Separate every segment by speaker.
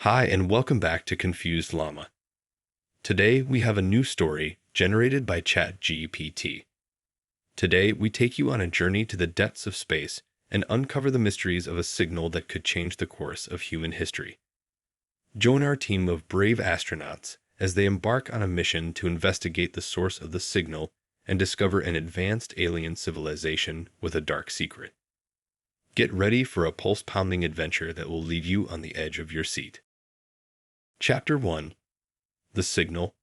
Speaker 1: Hi, and welcome back to Confused Llama. Today, we have a new story generated by GPT. Today, we take you on a journey to the depths of space and uncover the mysteries of a signal that could change the course of human history. Join our team of brave astronauts as they embark on a mission to investigate the source of the signal and discover an advanced alien civilization with a dark secret. Get ready for a pulse-pounding adventure that will leave you on the edge of your seat. Chapter 1. The Signal.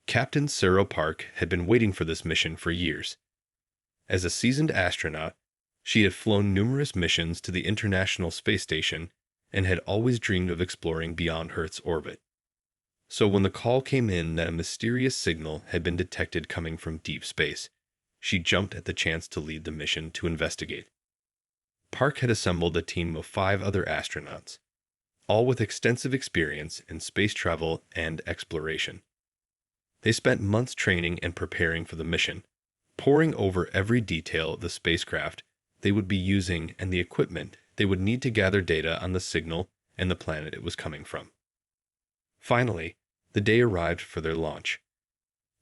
Speaker 1: Captain Sarah Park had been waiting for this mission for years. As a seasoned astronaut, she had flown numerous missions to the International Space Station and had always dreamed of exploring beyond Earth's orbit. So when the call came in that a mysterious signal had been detected coming from deep space, she jumped at the chance to lead the mission to investigate. Park had assembled a team of 5 other astronauts, all with extensive experience in space travel and exploration. They spent months training and preparing for the mission, poring over every detail of the spacecraft they would be using and the equipment they would need to gather data on the signal and the planet it was coming from. Finally, the day arrived for their launch.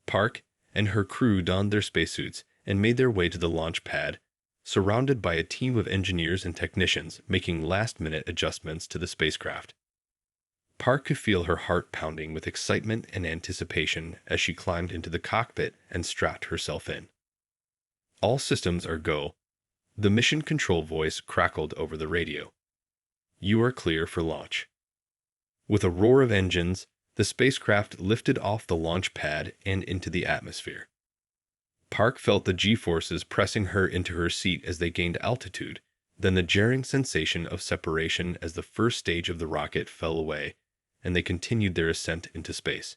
Speaker 1: Park and her crew donned their spacesuits and made their way to the launch pad, surrounded by a team of engineers and technicians making last-minute adjustments to the spacecraft. Park could feel her heart pounding with excitement and anticipation as she climbed into the cockpit and strapped herself in. All systems are go. The mission control voice crackled over the radio. You are clear for launch. With a roar of engines, the spacecraft lifted off the launch pad and into the atmosphere. Park felt the G-forces pressing her into her seat as they gained altitude, then the jarring sensation of separation as the first stage of the rocket fell away, and they continued their ascent into space.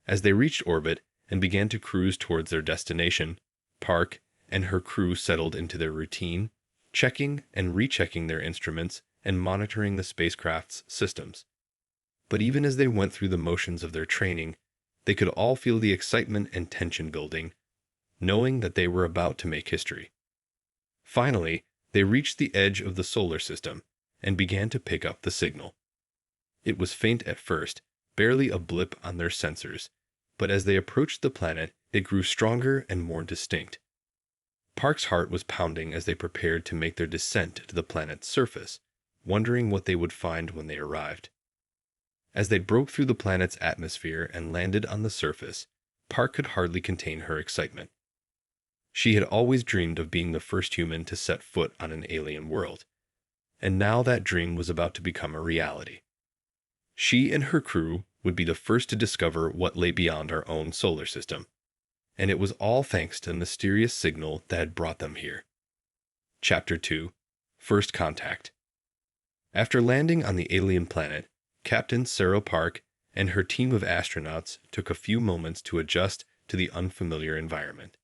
Speaker 1: As they reached orbit and began to cruise towards their destination, Park and her crew settled into their routine, checking and rechecking their instruments and monitoring the spacecraft's systems. But even as they went through the motions of their training, they could all feel the excitement and tension building, knowing that they were about to make history. Finally, they reached the edge of the solar system and began to pick up the signal. It was faint at first, barely a blip on their sensors, but as they approached the planet, it grew stronger and more distinct. Park's heart was pounding as they prepared to make their descent to the planet's surface, wondering what they would find when they arrived. As they broke through the planet's atmosphere and landed on the surface, Park could hardly contain her excitement. She had always dreamed of being the first human to set foot on an alien world, and now that dream was about to become a reality. She and her crew would be the first to discover what lay beyond our own solar system, and it was all thanks to the mysterious signal that had brought them here. Chapter 2. First Contact. After landing on the alien planet, Captain Sarah Park and her team of astronauts took a few moments to adjust to the unfamiliar environment.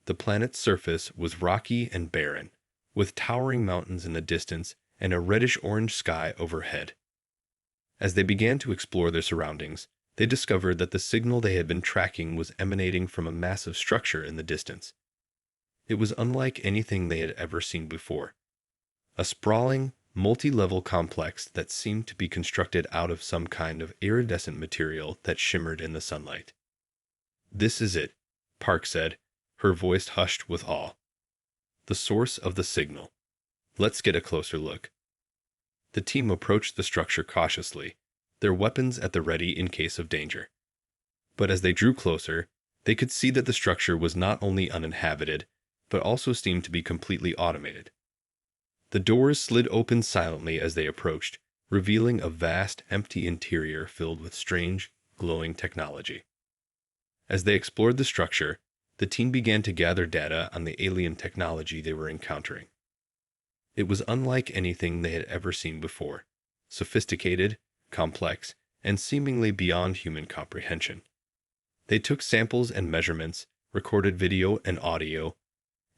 Speaker 1: The planet's surface was rocky and barren, with towering mountains in the distance and a reddish-orange sky overhead. As they began to explore their surroundings, they discovered that the signal they had been tracking was emanating from a massive structure in the distance. It was unlike anything they had ever seen before. A sprawling, multi-level complex that seemed to be constructed out of some kind of iridescent material that shimmered in the sunlight. "This is it," Park said, her voice hushed with awe. "The source of the signal. Let's get a closer look." The team approached the structure cautiously, their weapons at the ready in case of danger. But as they drew closer, they could see that the structure was not only uninhabited, but also seemed to be completely automated. The doors slid open silently as they approached, revealing a vast, empty interior filled with strange, glowing technology. As they explored the structure, the team began to gather data on the alien technology they were encountering. It was unlike anything they had ever seen before, sophisticated, complex, and seemingly beyond human comprehension. They took samples and measurements, recorded video and audio,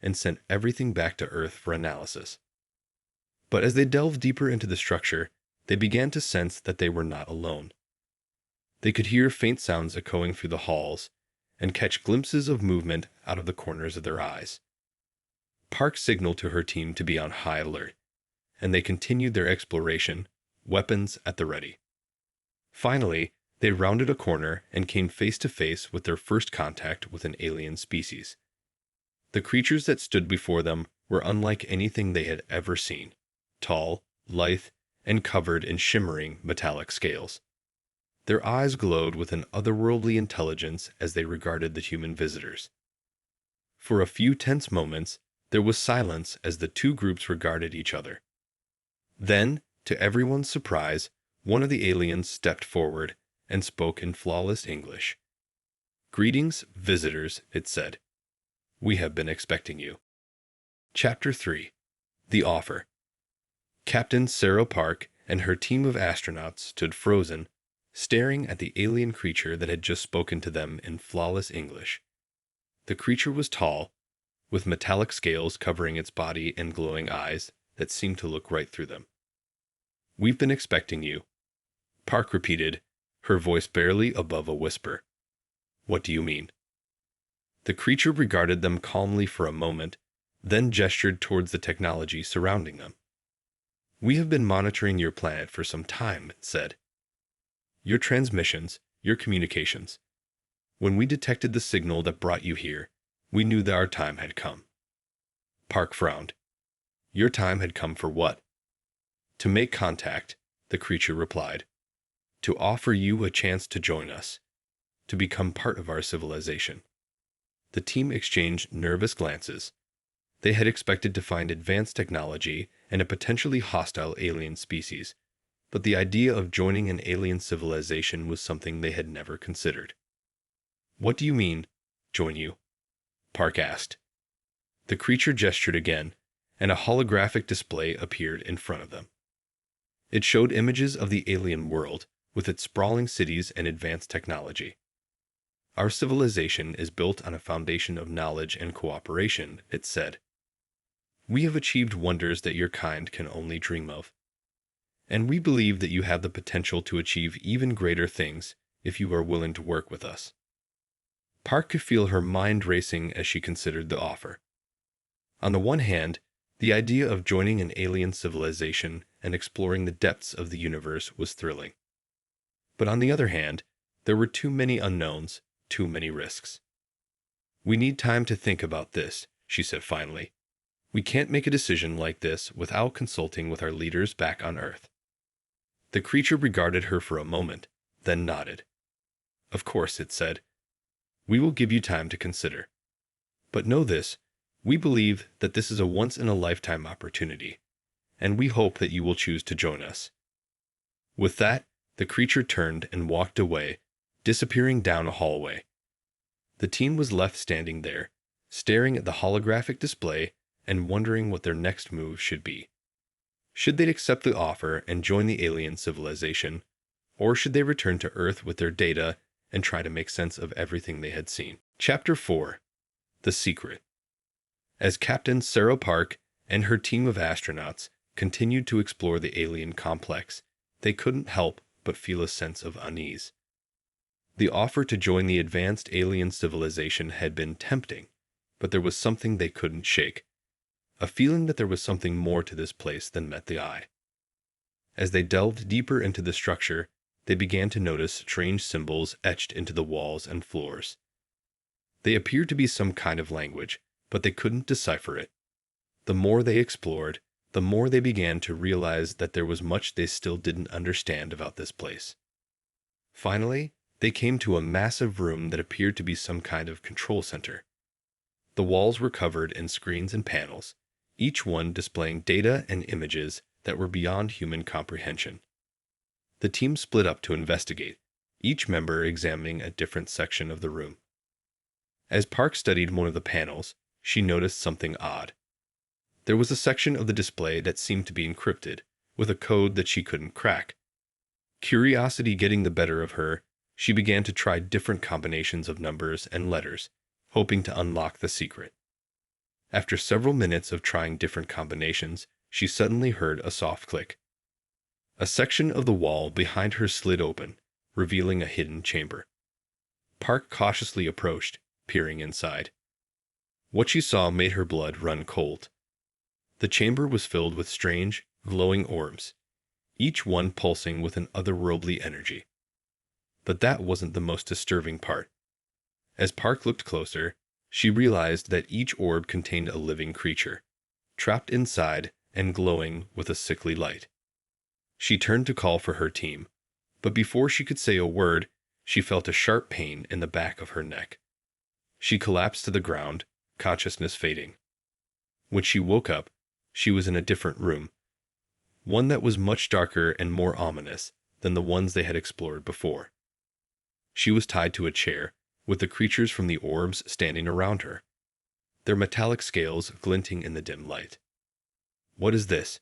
Speaker 1: and sent everything back to Earth for analysis. But as they delved deeper into the structure, they began to sense that they were not alone. They could hear faint sounds echoing through the halls, and catch glimpses of movement out of the corners of their eyes. Park signaled to her team to be on high alert, and they continued their exploration, weapons at the ready. Finally, they rounded a corner and came face to face with their first contact with an alien species. The creatures that stood before them were unlike anything they had ever seen: tall, lithe, and covered in shimmering metallic scales. Their eyes glowed with an otherworldly intelligence as they regarded the human visitors. For a few tense moments, there was silence as the two groups regarded each other. Then, to everyone's surprise, one of the aliens stepped forward and spoke in flawless English. "Greetings, visitors," it said. "We have been expecting you." Chapter 3. The Offer. Captain Sarah Park and her team of astronauts stood frozen, staring at the alien creature that had just spoken to them in flawless English. The creature was tall, with metallic scales covering its body and glowing eyes that seemed to look right through them. "We've been expecting you," Park repeated, her voice barely above a whisper. "What do you mean?" The creature regarded them calmly for a moment, then gestured towards the technology surrounding them. "We have been monitoring your planet for some time," it said. "Your transmissions, your communications. When we detected the signal that brought you here, we knew that our time had come." Park frowned. "Your time had come for what?" "To make contact," the creature replied. "To offer you a chance to join us, to become part of our civilization." The team exchanged nervous glances. They had expected to find advanced technology and a potentially hostile alien species, but the idea of joining an alien civilization was something they had never considered. "What do you mean, join you?" Park asked. The creature gestured again, and a holographic display appeared in front of them. It showed images of the alien world, with its sprawling cities and advanced technology. "Our civilization is built on a foundation of knowledge and cooperation," it said. "We have achieved wonders that your kind can only dream of. And we believe that you have the potential to achieve even greater things if you are willing to work with us." Park could feel her mind racing as she considered the offer. On the one hand, the idea of joining an alien civilization and exploring the depths of the universe was thrilling. But on the other hand, there were too many unknowns, too many risks. "We need time to think about this," she said finally. "We can't make a decision like this without consulting with our leaders back on Earth." The creature regarded her for a moment, then nodded. "Of course," it said. "We will give you time to consider. But know this, we believe that this is a once-in-a-lifetime opportunity, and we hope that you will choose to join us." With that, the creature turned and walked away, disappearing down a hallway. The team was left standing there, staring at the holographic display and wondering what their next move should be. Should they accept the offer and join the alien civilization, or should they return to Earth with their data and try to make sense of everything they had seen? Chapter 4. The Secret. As Captain Sarah Park and her team of astronauts continued to explore the alien complex, they couldn't help but feel a sense of unease. The offer to join the advanced alien civilization had been tempting, but there was something they couldn't shake. A feeling that there was something more to this place than met the eye. As they delved deeper into the structure, they began to notice strange symbols etched into the walls and floors. They appeared to be some kind of language, but they couldn't decipher it. The more they explored, the more they began to realize that there was much they still didn't understand about this place. Finally, they came to a massive room that appeared to be some kind of control center. The walls were covered in screens and panels, each one displaying data and images that were beyond human comprehension. The team split up to investigate, each member examining a different section of the room. As Park studied one of the panels, she noticed something odd. There was a section of the display that seemed to be encrypted, with a code that she couldn't crack. Curiosity getting the better of her, she began to try different combinations of numbers and letters, hoping to unlock the secret. After several minutes of trying different combinations, she suddenly heard a soft click. A section of the wall behind her slid open, revealing a hidden chamber. Park cautiously approached, peering inside. What she saw made her blood run cold. The chamber was filled with strange, glowing orbs, each one pulsing with an otherworldly energy. But that wasn't the most disturbing part. As Park looked closer, she realized that each orb contained a living creature, trapped inside and glowing with a sickly light. She turned to call for her team, but before she could say a word, she felt a sharp pain in the back of her neck. She collapsed to the ground, consciousness fading. When she woke up, she was in a different room, one that was much darker and more ominous than the ones they had explored before. She was tied to a chair, with the creatures from the orbs standing around her, their metallic scales glinting in the dim light. "What is this?"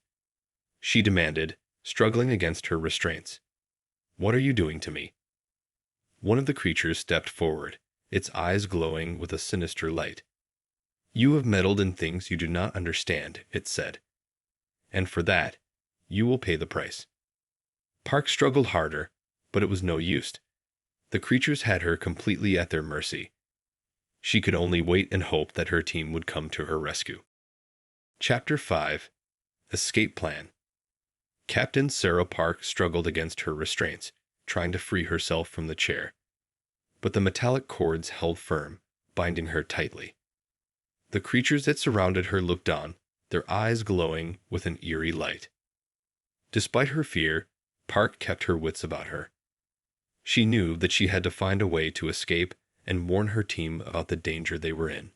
Speaker 1: she demanded, struggling against her restraints. "What are you doing to me?" One of the creatures stepped forward, its eyes glowing with a sinister light. "You have meddled in things you do not understand," it said. "And for that, you will pay the price." Park struggled harder, but it was no use. The creatures had her completely at their mercy. She could only wait and hope that her team would come to her rescue. Chapter 5. Escape Plan. Captain Sarah Park struggled against her restraints, trying to free herself from the chair. But the metallic cords held firm, binding her tightly. The creatures that surrounded her looked on, their eyes glowing with an eerie light. Despite her fear, Park kept her wits about her. She knew that she had to find a way to escape and warn her team about the danger they were in.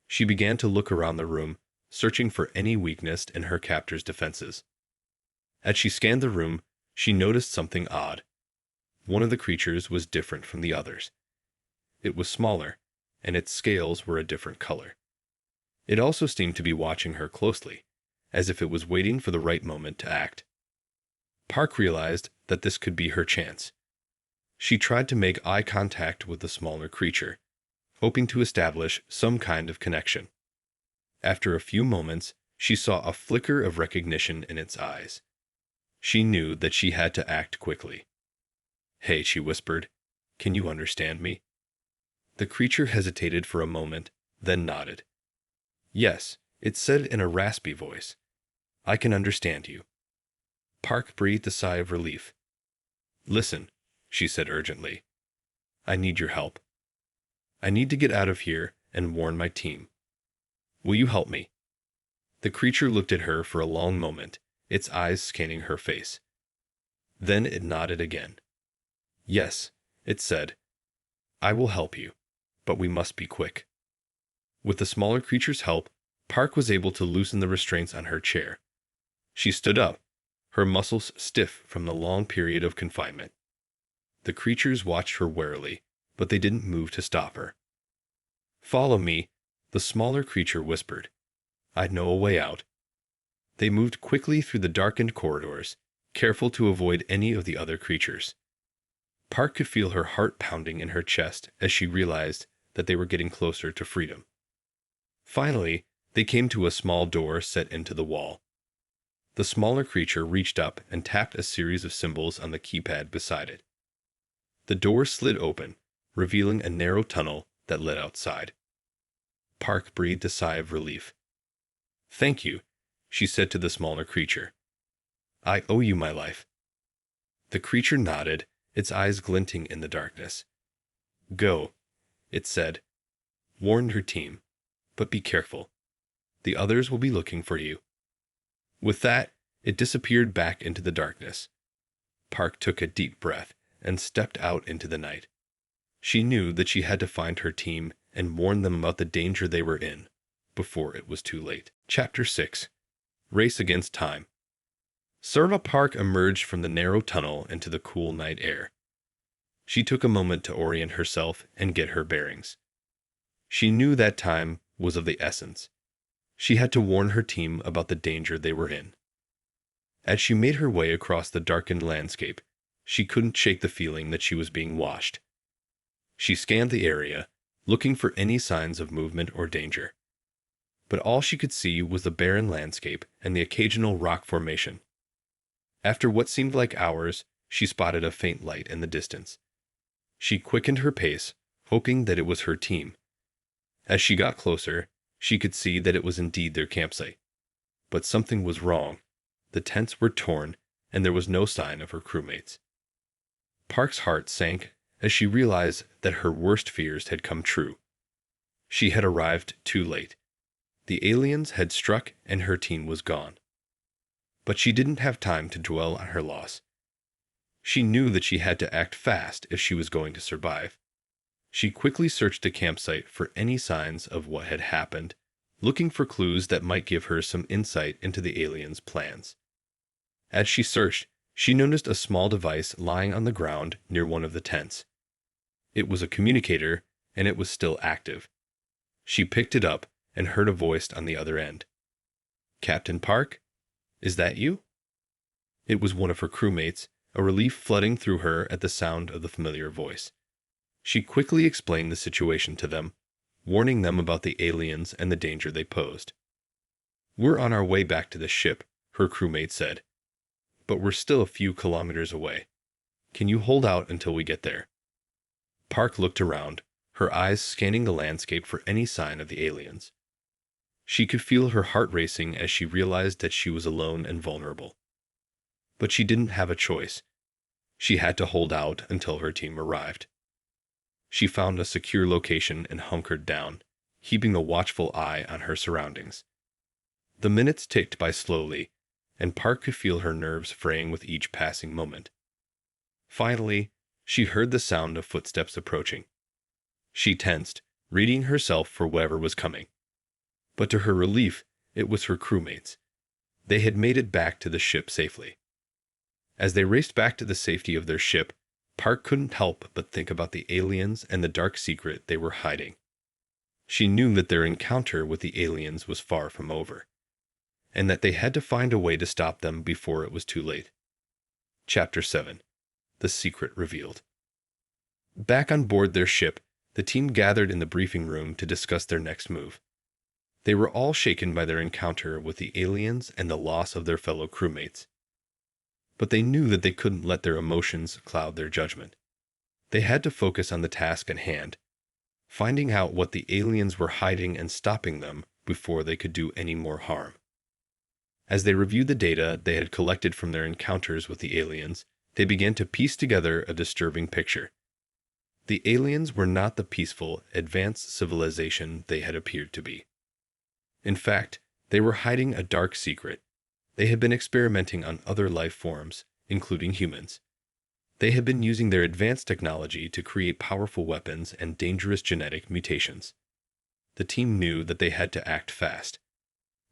Speaker 1: She began to look around the room, searching for any weakness in her captor's defenses. As she scanned the room, she noticed something odd. One of the creatures was different from the others. It was smaller, and its scales were a different color. It also seemed to be watching her closely, as if it was waiting for the right moment to act. Park realized that this could be her chance. She tried to make eye contact with the smaller creature, hoping to establish some kind of connection. After a few moments, she saw a flicker of recognition in its eyes. She knew that she had to act quickly. "Hey," she whispered, "can you understand me?" The creature hesitated for a moment, then nodded. "Yes," it said in a raspy voice. "I can understand you." Park breathed a sigh of relief. "Listen," she said urgently. "I need your help. I need to get out of here and warn my team. Will you help me?" The creature looked at her for a long moment, its eyes scanning her face. Then it nodded again. "Yes," it said. "I will help you, but we must be quick." With the smaller creature's help, Park was able to loosen the restraints on her chair. She stood up, her muscles stiff from the long period of confinement. The creatures watched her warily, but they didn't move to stop her. "Follow me," the smaller creature whispered. "I know a way out." They moved quickly through the darkened corridors, careful to avoid any of the other creatures. Park could feel her heart pounding in her chest as she realized that they were getting closer to freedom. Finally, they came to a small door set into the wall. The smaller creature reached up and tapped a series of symbols on the keypad beside it. The door slid open, revealing a narrow tunnel that led outside. Park breathed a sigh of relief. "Thank you," she said to the smaller creature. "I owe you my life." The creature nodded, its eyes glinting in the darkness. "Go," it said. "Warn her team, but be careful. The others will be looking for you." With that, it disappeared back into the darkness. Park took a deep breath and stepped out into the night. She knew that she had to find her team and warn them about the danger they were in before it was too late. Chapter 6. Race Against Time. Sarah Park emerged from the narrow tunnel into the cool night air. She took a moment to orient herself and get her bearings. She knew that time was of the essence. She had to warn her team about the danger they were in. As she made her way across the darkened landscape, she couldn't shake the feeling that she was being watched. She scanned the area, looking for any signs of movement or danger. But all she could see was the barren landscape and the occasional rock formation. After what seemed like hours, she spotted a faint light in the distance. She quickened her pace, hoping that it was her team. As she got closer, she could see that it was indeed their campsite. But something was wrong. The tents were torn, and there was no sign of her crewmates. Park's heart sank as she realized that her worst fears had come true. She had arrived too late. The aliens had struck and her team was gone. But she didn't have time to dwell on her loss. She knew that she had to act fast if she was going to survive. She quickly searched the campsite for any signs of what had happened, looking for clues that might give her some insight into the aliens' plans. As she searched, she noticed a small device lying on the ground near one of the tents. It was a communicator, and it was still active. She picked it up and heard a voice on the other end. "Captain Park? Is that you?" It was one of her crewmates, a relief flooding through her at the sound of the familiar voice. She quickly explained the situation to them, warning them about the aliens and the danger they posed. "We're on our way back to the ship," her crewmate said, "but we're still a few kilometers away. Can you hold out until we get there?" Park looked around, her eyes scanning the landscape for any sign of the aliens. She could feel her heart racing as she realized that she was alone and vulnerable. But she didn't have a choice. She had to hold out until her team arrived. She found a secure location and hunkered down, keeping a watchful eye on her surroundings. The minutes ticked by slowly, and Park could feel her nerves fraying with each passing moment. Finally, she heard the sound of footsteps approaching. She tensed, readying herself for whatever was coming. But to her relief, it was her crewmates. They had made it back to the ship safely. As they raced back to the safety of their ship, Park couldn't help but think about the aliens and the dark secret they were hiding. She knew that their encounter with the aliens was far from over, and that they had to find a way to stop them before it was too late. Chapter 7. The Secret Revealed. Back on board their ship, the team gathered in the briefing room to discuss their next move. They were all shaken by their encounter with the aliens and the loss of their fellow crewmates. But they knew that they couldn't let their emotions cloud their judgment. They had to focus on the task at hand, finding out what the aliens were hiding and stopping them before they could do any more harm. As they reviewed the data they had collected from their encounters with the aliens, they began to piece together a disturbing picture. The aliens were not the peaceful, advanced civilization they had appeared to be. In fact, they were hiding a dark secret. They had been experimenting on other life forms, including humans. They had been using their advanced technology to create powerful weapons and dangerous genetic mutations. The team knew that they had to act fast.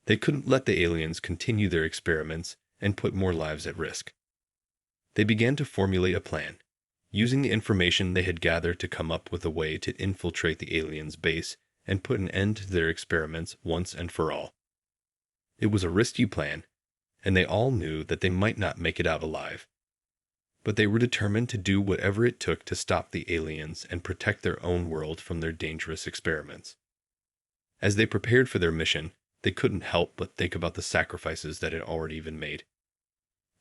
Speaker 1: They couldn't let the aliens continue their experiments and put more lives at risk. They began to formulate a plan, using the information they had gathered to come up with a way to infiltrate the aliens' base and put an end to their experiments once and for all. It was a risky plan, and they all knew that they might not make it out alive. But they were determined to do whatever it took to stop the aliens and protect their own world from their dangerous experiments. As they prepared for their mission, they couldn't help but think about the sacrifices that had already been made.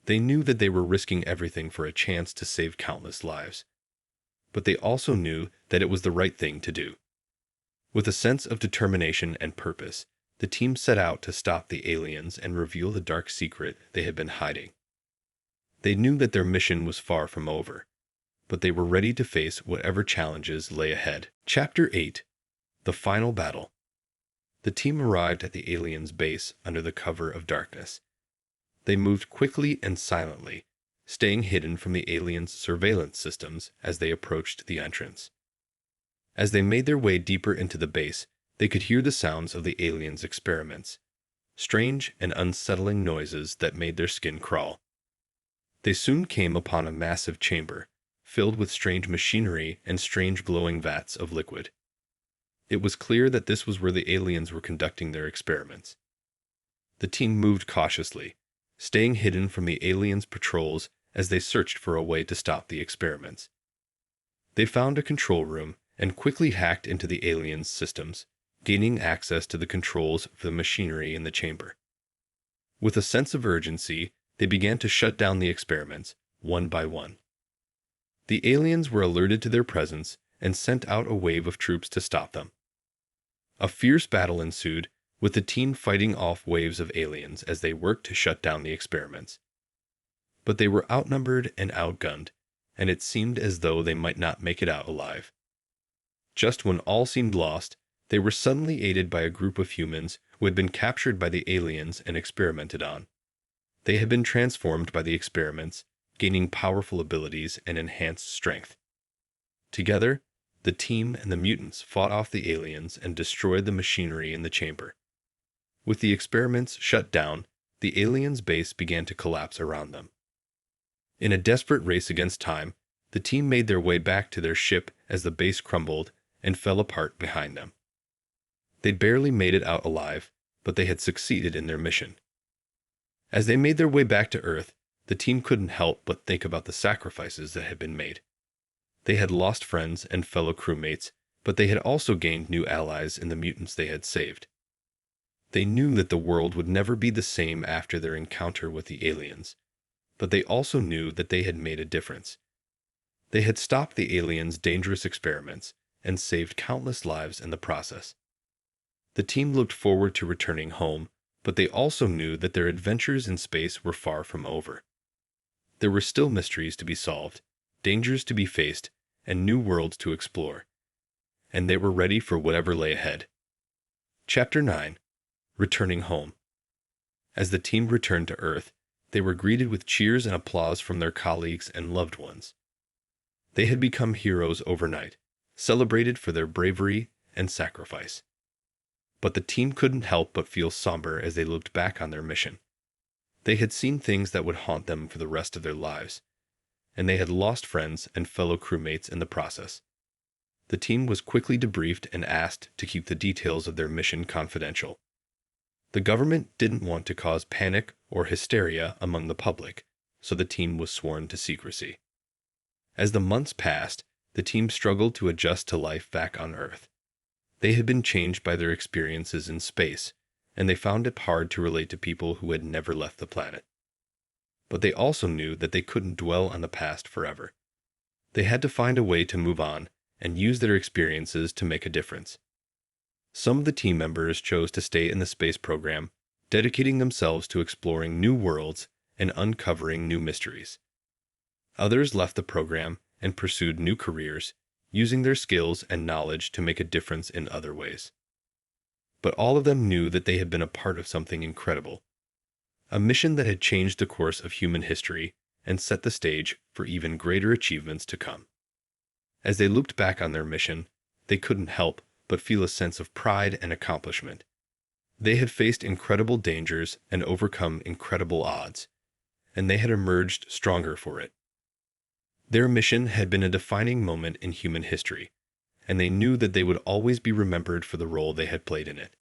Speaker 1: They knew that they were risking everything for a chance to save countless lives. But they also knew that it was the right thing to do. With a sense of determination and purpose, the team set out to stop the aliens and reveal the dark secret they had been hiding. They knew that their mission was far from over, but they were ready to face whatever challenges lay ahead. Chapter 8. The Final Battle. The team arrived at the aliens' base under the cover of darkness. They moved quickly and silently, staying hidden from the aliens' surveillance systems as they approached the entrance. As they made their way deeper into the base, they could hear the sounds of the aliens' experiments, strange and unsettling noises that made their skin crawl. They soon came upon a massive chamber, filled with strange machinery and strange glowing vats of liquid. It was clear that this was where the aliens were conducting their experiments. The team moved cautiously, staying hidden from the aliens' patrols as they searched for a way to stop the experiments. They found a control room and quickly hacked into the aliens' systems, gaining access to the controls for the machinery in the chamber. With a sense of urgency, they began to shut down the experiments, one by one. The aliens were alerted to their presence and sent out a wave of troops to stop them. A fierce battle ensued, with the team fighting off waves of aliens as they worked to shut down the experiments. But they were outnumbered and outgunned, and it seemed as though they might not make it out alive. Just when all seemed lost, they were suddenly aided by a group of humans who had been captured by the aliens and experimented on. They had been transformed by the experiments, gaining powerful abilities and enhanced strength. Together, the team and the mutants fought off the aliens and destroyed the machinery in the chamber. With the experiments shut down, the aliens' base began to collapse around them. In a desperate race against time, the team made their way back to their ship as the base crumbled and fell apart behind them. They'd barely made it out alive, but they had succeeded in their mission. As they made their way back to Earth, the team couldn't help but think about the sacrifices that had been made. They had lost friends and fellow crewmates, but they had also gained new allies in the mutants they had saved. They knew that the world would never be the same after their encounter with the aliens, but they also knew that they had made a difference. They had stopped the aliens' dangerous experiments and saved countless lives in the process. The team looked forward to returning home, but they also knew that their adventures in space were far from over. There were still mysteries to be solved, dangers to be faced, and new worlds to explore. And they were ready for whatever lay ahead. Chapter 9. Returning Home. As the team returned to Earth, they were greeted with cheers and applause from their colleagues and loved ones. They had become heroes overnight, celebrated for their bravery and sacrifice. But the team couldn't help but feel somber as they looked back on their mission. They had seen things that would haunt them for the rest of their lives, and they had lost friends and fellow crewmates in the process. The team was quickly debriefed and asked to keep the details of their mission confidential. The government didn't want to cause panic or hysteria among the public, so the team was sworn to secrecy. As the months passed, the team struggled to adjust to life back on Earth. They had been changed by their experiences in space, and they found it hard to relate to people who had never left the planet. But they also knew that they couldn't dwell on the past forever. They had to find a way to move on and use their experiences to make a difference. Some of the team members chose to stay in the space program, dedicating themselves to exploring new worlds and uncovering new mysteries. Others left the program and pursued new careers, using their skills and knowledge to make a difference in other ways. But all of them knew that they had been a part of something incredible, a mission that had changed the course of human history and set the stage for even greater achievements to come. As they looked back on their mission, they couldn't help but feel a sense of pride and accomplishment. They had faced incredible dangers and overcome incredible odds, and they had emerged stronger for it. Their mission had been a defining moment in human history, and they knew that they would always be remembered for the role they had played in it.